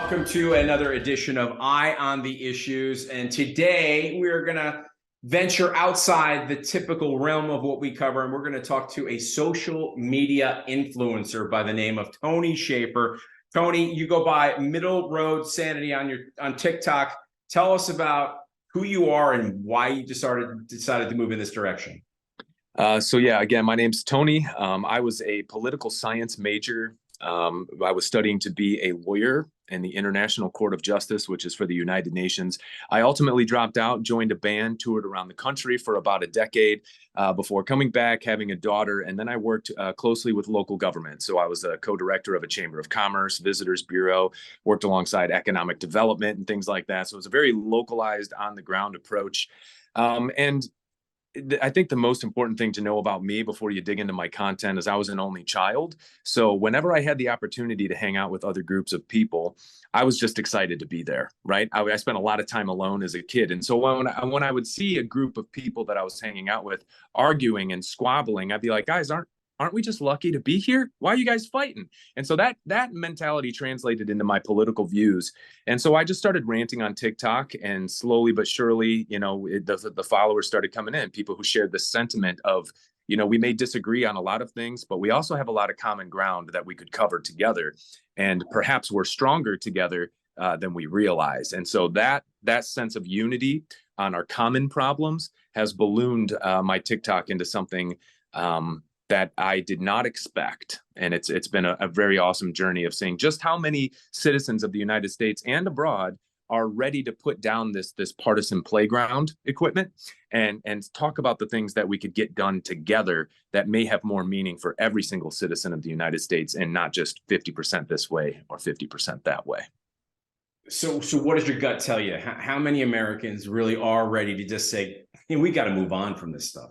Welcome to another edition of Eye on the Issues. And today we're going to venture outside the typical realm of what we cover. And we're going to talk to a social media influencer by the name of Tony Schaffer. Tony, you go by Middle Road Sanity on TikTok. Tell us about who you are and why you decided to move in this direction. Again, my name's Tony. I was a political science major. I was studying to be a lawyer in the International Court of Justice, which is for the United Nations. I ultimately dropped out, joined a band, toured around the country for about a decade before coming back, having a daughter, and then I worked closely with local government. So I was a co-director of a Chamber of Commerce, Visitors Bureau, worked alongside economic development and things like that. So it was a very localized, on-the-ground approach. I think the most important thing to know about me before you dig into my content is I was an only child. So whenever I had the opportunity to hang out with other groups of people, I was just excited to be there, right? I spent a lot of time alone as a kid. And so when I would see a group of people that I was hanging out with arguing and squabbling, I'd be like, guys, aren't we just lucky to be here? Why are you guys fighting? And so that mentality translated into my political views. And so I just started ranting on TikTok, and slowly but surely, the followers started coming in, people who shared the sentiment of, we may disagree on a lot of things, but we also have a lot of common ground that we could cover together. And perhaps we're stronger together than we realize. And so that sense of unity on our common problems has ballooned my TikTok into something that I did not expect. And it's been a very awesome journey of seeing just how many citizens of the United States and abroad are ready to put down this partisan playground equipment and talk about the things that we could get done together that may have more meaning for every single citizen of the United States, and not just 50% this way or 50% that way. So what does your gut tell you? How many Americans really are ready to just say, hey, we got to move on from this stuff?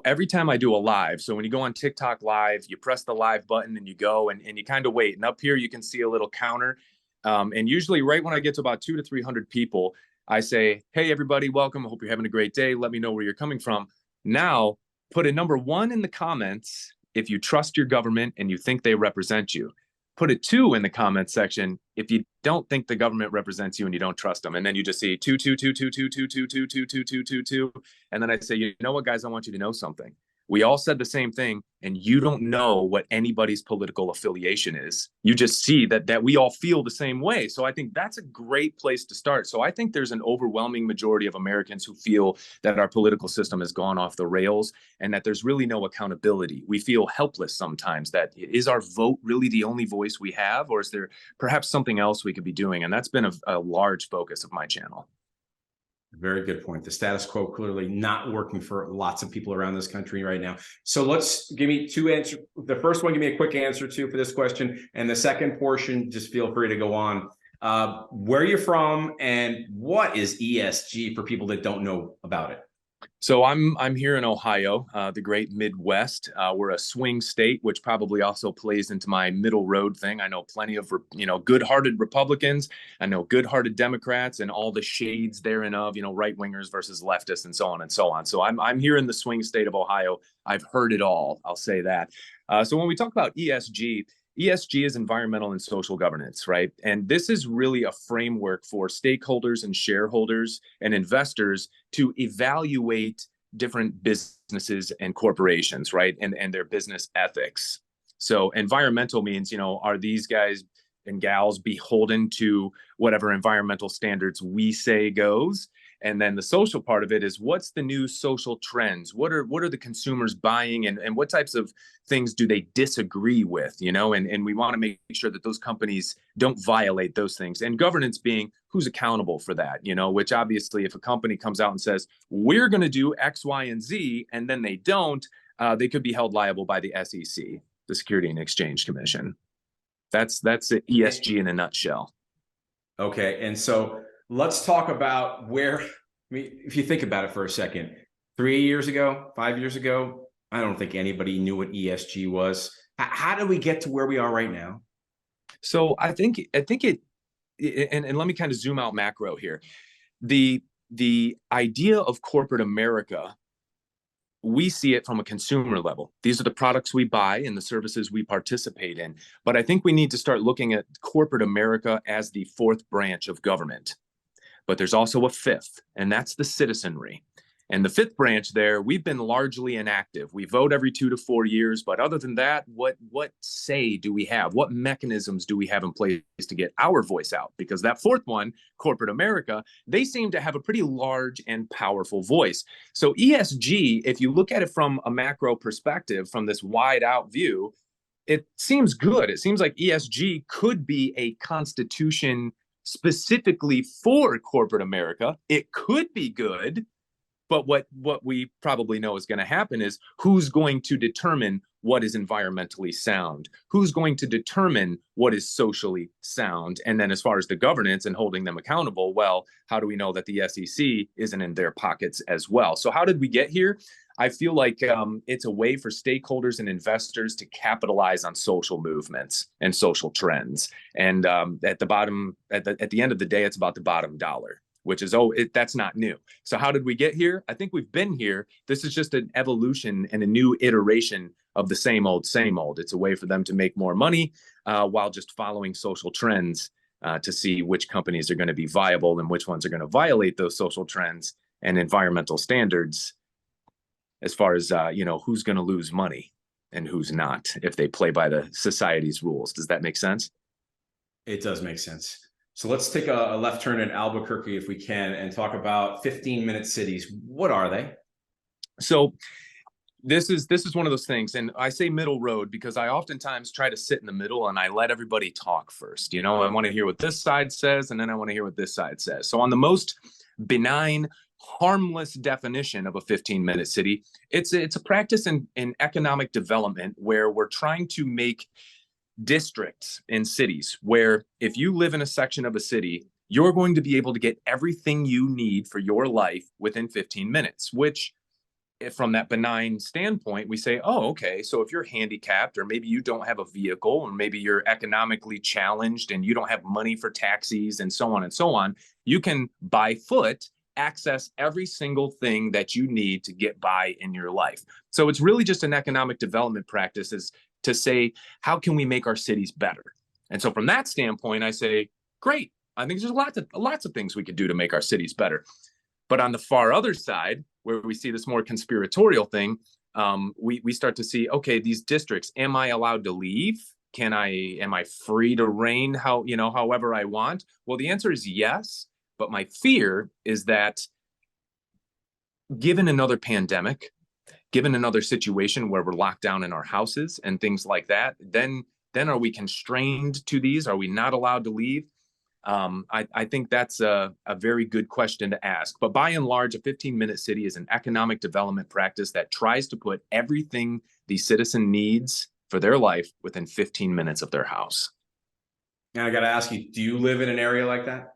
Every time I do a live, so when you go on TikTok live, you press the live button and you go and you kind of wait. And up here, you can see a little counter. And usually right when I get to about 200 to 300 people, I say, hey, everybody, welcome. I hope you're having a great day. Let me know where you're coming from. Now, put a number 1 in the comments if you trust your government and you think they represent you. Put a 2 in the comments section if you don't think the government represents you and you don't trust them. And then you just see 2, 2, 2, 2, 2, 2, 2, 2, 2, 2, 2, 2, 2. And then I say, you know what, guys, I want you to know something. We all said the same thing, and you don't know what anybody's political affiliation is. You just see that we all feel the same way. So I think that's a great place to start. So I think there's an overwhelming majority of Americans who feel that our political system has gone off the rails and that there's really no accountability. We feel helpless sometimes. That is our vote really the only voice we have, or is there perhaps something else we could be doing? And that's been a large focus of my channel. Very good point. The status quo clearly not working for lots of people around this country right now. So let's give me 2 answers. The first one, give me a quick answer to for this question. And the second portion, just feel free to go on. Where are you from and what is ESG for people that don't know about it? So I'm here in Ohio, the great Midwest. We're a swing state, which probably also plays into my middle road thing. I know plenty of good-hearted Republicans. I know good-hearted Democrats, and all the shades therein of right wingers versus leftists, and so on and so on. So I'm here in the swing state of Ohio. I've heard it all. I'll say that. So when we talk about ESG. ESG is environmental and social governance, right? And this is really a framework for stakeholders and shareholders and investors to evaluate different businesses and corporations, right? And their business ethics. So environmental means, are these guys and gals beholden to whatever environmental standards we say goes? And then the social part of it is, what's the new social trends? What are the consumers buying, and what types of things do they disagree with? And we want to make sure that those companies don't violate those things. And governance being who's accountable for that, which obviously if a company comes out and says, we're going to do X, Y, and Z, and then they don't, they could be held liable by the SEC, the Security and Exchange Commission. That's ESG in a nutshell. Okay. And so let's talk about if you think about it for a second, 3 years ago, 5 years ago, I don't think anybody knew what ESG was. How did we get to where we are right now? So I think it, and let me kind of zoom out macro here. The idea of corporate America we see it from a consumer level. These are the products we buy and the services we participate in. But I think we need to start looking at corporate America as the fourth branch of government. But there's also a fifth, and that's the citizenry. And the fifth branch there, we've been largely inactive. We vote every 2 to 4 years, but other than that, what say do we have? What mechanisms do we have in place to get our voice out? Because that fourth one, corporate America, they seem to have a pretty large and powerful voice. So ESG, if you look at it from a macro perspective, from this wide out view, it seems good. It seems like ESG could be a constitution specifically for corporate America. It could be good. But what we probably know is going to happen is who's going to determine what is environmentally sound? Who's going to determine what is socially sound? And then as far as the governance and holding them accountable, well, how do we know that the SEC isn't in their pockets as well? So how did we get here? I feel like it's a way for stakeholders and investors to capitalize on social movements and social trends. And at the end of the day, it's about the bottom dollar, which is, that's not new. So how did we get here? I think we've been here. This is just an evolution and a new iteration of the same old, same old. It's a way for them to make more money while just following social trends to see which companies are going to be viable and which ones are going to violate those social trends and environmental standards as far as, who's going to lose money and who's not if they play by the society's rules. Does that make sense? It does make sense. So let's take a left turn in Albuquerque if we can and talk about 15-minute cities. What are they? So this is one of those things, and I say middle road because I oftentimes try to sit in the middle and I let everybody talk first. I want to hear what this side says, and then I want to hear what this side says. So on the most benign, harmless definition of a 15-minute city, it's a practice in economic development where we're trying to make districts in cities where if you live in a section of a city, you're going to be able to get everything you need for your life within 15 minutes, which from that benign standpoint, we say, oh, okay, so if you're handicapped or maybe you don't have a vehicle or maybe you're economically challenged and you don't have money for taxis and so on, you can by foot access every single thing that you need to get by in your life. So it's really just an economic development practice is to say, how can we make our cities better? And so from that standpoint, I say, great. I think there's lots of things we could do to make our cities better. But on the far other side, where we see this more conspiratorial thing, we start to see, okay, these districts, am I allowed to leave? Am I free to reign however I want? Well, the answer is yes. But my fear is that given another pandemic, given another situation where we're locked down in our houses and things like that, then are we constrained to these? Are we not allowed to leave? I think that's a very good question to ask. But by and large, a 15-minute city is an economic development practice that tries to put everything the citizen needs for their life within 15 minutes of their house. Now I got to ask you, do you live in an area like that?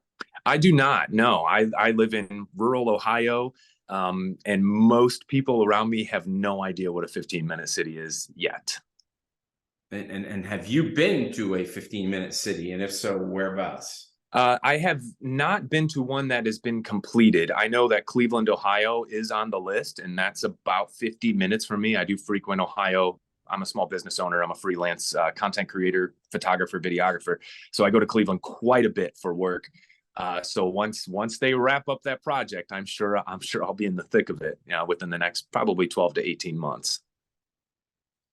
I do not. No, I live in rural Ohio, and most people around me have no idea what a 15-minute city is yet. And have you been to a 15-minute city? And if so, whereabouts? I have not been to one that has been completed. I know that Cleveland, Ohio is on the list, and that's about 50 minutes from me. I do frequent Ohio. I'm a small business owner. I'm a freelance content creator, photographer, videographer. So I go to Cleveland quite a bit for work. So once they wrap up that project, I'm sure I'll be in the thick of it, within the next probably 12 to 18 months.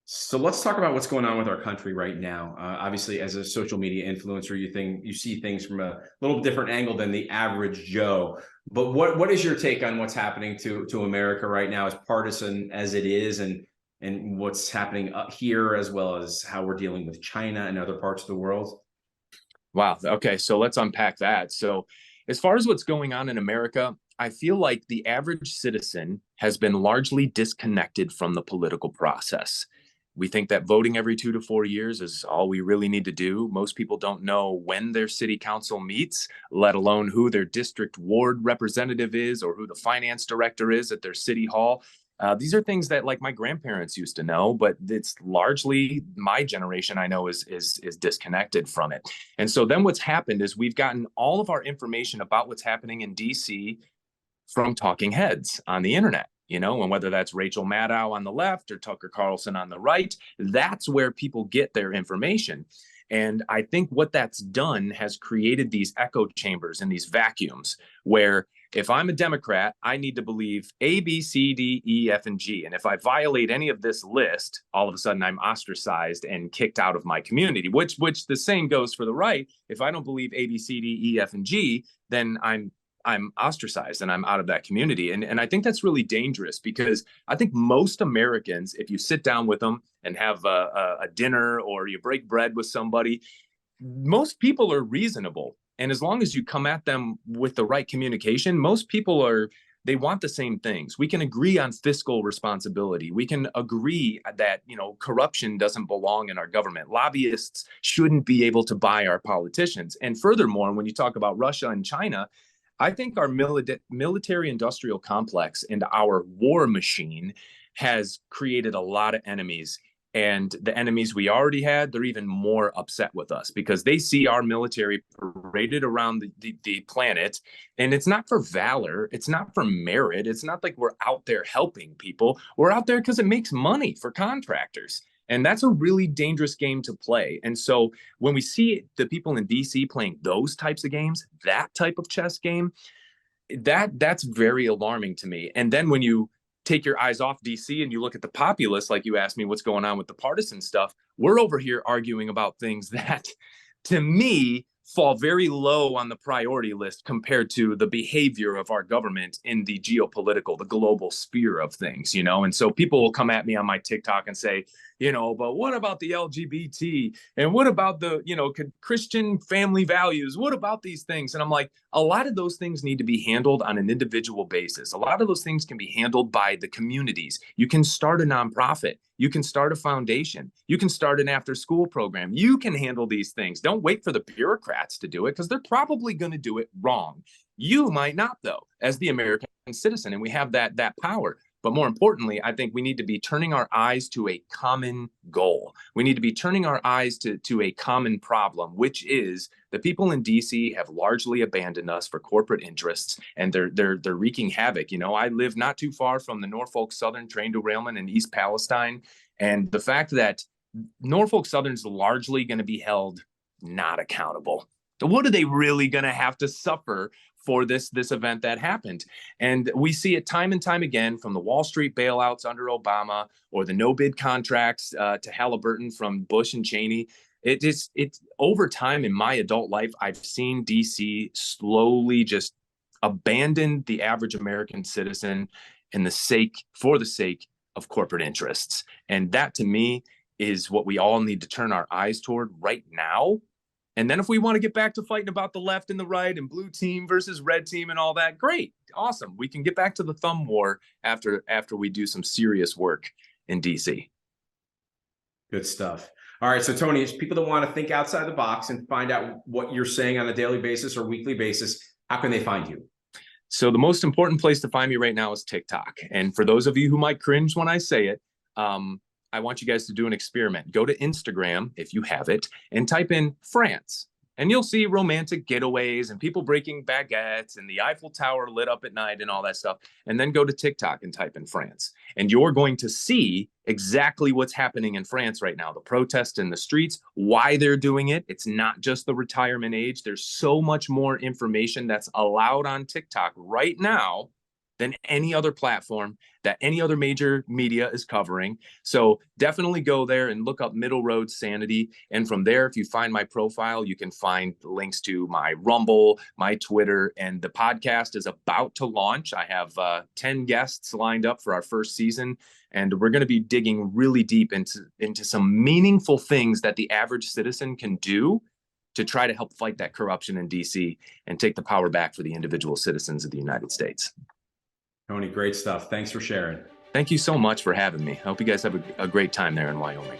So let's talk about what's going on with our country right now. Obviously, as a social media influencer, you see things from a little different angle than the average Joe. But what is your take on what's happening to America right now, as partisan as it is, and what's happening up here, as well as how we're dealing with China and other parts of the world? Wow. Okay. So let's unpack that. So as far as what's going on in America, I feel like the average citizen has been largely disconnected from the political process. We think that voting every 2 to 4 years is all we really need to do. Most people don't know when their city council meets, let alone who their district ward representative is or who the finance director is at their city hall. These are things that like my grandparents used to know, but it's largely my generation I know is disconnected from it. And so then what's happened is we've gotten all of our information about what's happening in DC from talking heads on the internet. and whether that's Rachel Maddow on the left or Tucker Carlson on the right, that's where people get their information. And I think what that's done has created these echo chambers and these vacuums where if I'm a Democrat, I need to believe A, B, C, D, E, F, and G. And if I violate any of this list, all of a sudden I'm ostracized and kicked out of my community, which the same goes for the right. If I don't believe A, B, C, D, E, F, and G, then I'm ostracized and I'm out of that community. And I think that's really dangerous because I think most Americans, if you sit down with them and have a dinner or you break bread with somebody, most people are reasonable. And as long as you come at them with the right communication, most people they want the same things. We can agree on fiscal responsibility. We can agree that, corruption doesn't belong in our government. Lobbyists shouldn't be able to buy our politicians. And furthermore, when you talk about Russia and China, I think our military industrial complex and our war machine has created a lot of enemies. And the enemies we already had, they're even more upset with us because they see our military paraded around the planet. And it's not for valor. It's not for merit. It's not like we're out there helping people. We're out there because it makes money for contractors. And that's a really dangerous game to play. And so when we see the people in DC playing those types of games, that type of chess game, that's very alarming to me. And then when you take your eyes off DC and you look at the populace, like you asked me what's going on with the partisan stuff, we're over here arguing about things that, to me, fall very low on the priority list compared to the behavior of our government in the geopolitical, the global sphere of things, And so people will come at me on my TikTok and say, but what about the LGBT? And what about the, Christian family values? What about these things? And I'm like, a lot of those things need to be handled on an individual basis. A lot of those things can be handled by the communities. You can start a nonprofit. You can start a foundation. You can start an after-school program. You can handle these things. Don't wait for the bureaucrats to do it because they're probably going to do it wrong. You might not, though, as the American citizen, and we have that power. But more importantly, I think we need to be turning our eyes to a common goal. We need to be turning our eyes to a common problem, which is the people in DC have largely abandoned us for corporate interests, and they're wreaking havoc. I live not too far from the Norfolk Southern train derailment in East Palestine, and the fact that Norfolk Southern's largely going to be held not accountable. So what are they really going to have to suffer for this event that happened? And we see it time and time again from the Wall Street bailouts under Obama or the no bid contracts to Halliburton from Bush and Cheney. It's over time in my adult life, I've seen DC slowly just abandon the average American citizen for the sake of corporate interests. And that to me is what we all need to turn our eyes toward right now. And then if we want to get back to fighting about the left and the right and blue team versus red team and all that, great, awesome. We can get back to the thumb war after we do some serious work in DC. Good stuff. All right. So Tony, people that want to think outside the box and find out what you're saying on a daily basis or weekly basis, how can they find you? So the most important place to find me right now is TikTok. And for those of you who might cringe when I say it, I want you guys to do an experiment. Go to Instagram, if you have it, and type in France. And you'll see romantic getaways and people breaking baguettes and the Eiffel Tower lit up at night and all that stuff. And then go to TikTok and type in France. And you're going to see exactly what's happening in France right now. The protests in the streets, why they're doing it. It's not just the retirement age. There's so much more information that's allowed on TikTok right now than any other platform that any other major media is covering. So definitely go there and look up Middle Road Sanity. And from there, if you find my profile, you can find links to my Rumble, my Twitter, and the podcast is about to launch. I have 10 guests lined up for our first season, and we're going to be digging really deep into some meaningful things that the average citizen can do to try to help fight that corruption in DC and take the power back for the individual citizens of the United States. Tony, great stuff. Thanks for sharing. Thank you so much for having me. I hope you guys have a great time there in Wyoming.